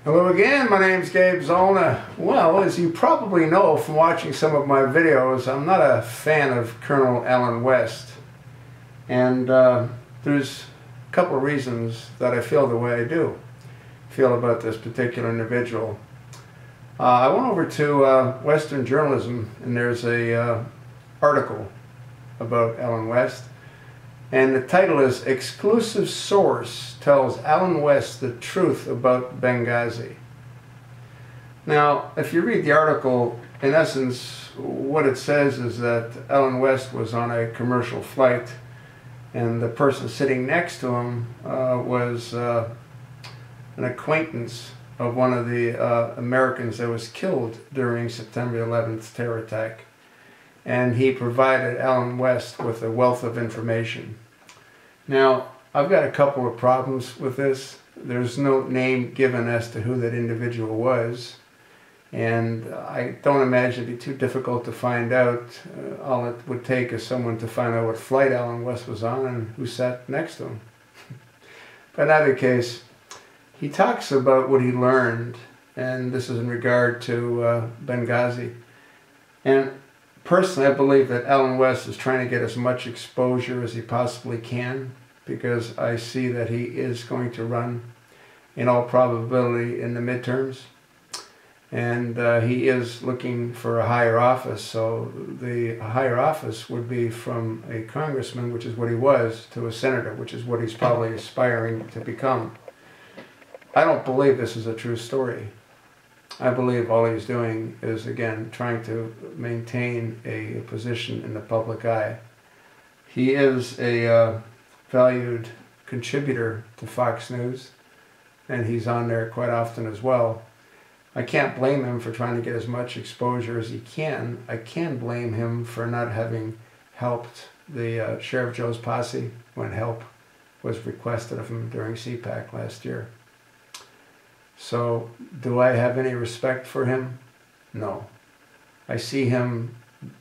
Hello again, my name's Gabe Zollner. Well, as you probably know from watching some of my videos, I'm not a fan of Colonel Allan West. And there's a couple of reasons that I feel the way I do feel about this particular individual. I went over to Western journalism, and there's a article about Allan West. And the title is "Exclusive Source Tells Allan West the Truth About Benghazi." Now, if you read the article, in essence, what it says is that Allan West was on a commercial flight, and the person sitting next to him was an acquaintance of one of the Americans that was killed during September 11th terror attack. And he provided Allan West with a wealth of information. Now, I've got a couple of problems with this. There's no name given as to who that individual was, and I don't imagine it'd be too difficult to find out. All it would take is someone to find out what flight Allan West was on and who sat next to him. But in either case, he talks about what he learned, and this is in regard to Benghazi. And personally, I believe that Allan West is trying to get as much exposure as he possibly can, because I see that he is going to run, in all probability, in the midterms. And he is looking for a higher office, so the higher office would be from a congressman, which is what he was, to a senator, which is what he's probably aspiring to become. I don't believe this is a true story. I believe all he's doing is, again, trying to maintain a position in the public eye. He is a valued contributor to Fox News, and he's on there quite often as well. I can't blame him for trying to get as much exposure as he can. I can blame him for not having helped the Sheriff Joe's posse when help was requested of him during CPAC last year. So, do I have any respect for him? No. I see him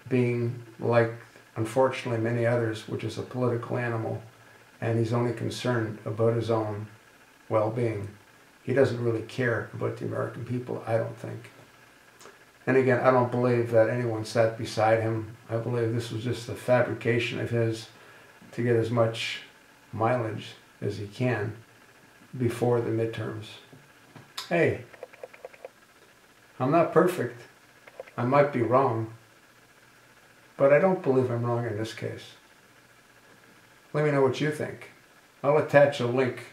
being like, unfortunately, many others, which is a political animal, and he's only concerned about his own well-being. He doesn't really care about the American people, I don't think. And again, I don't believe that anyone sat beside him. I believe this was just a fabrication of his to get as much mileage as he can before the midterms. Hey, I'm not perfect. I might be wrong, but I don't believe I'm wrong in this case. Let me know what you think. I'll attach a link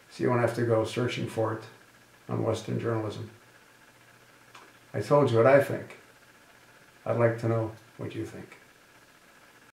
so you won't have to go searching for it on Western journalism. I told you what I think. I'd like to know what you think.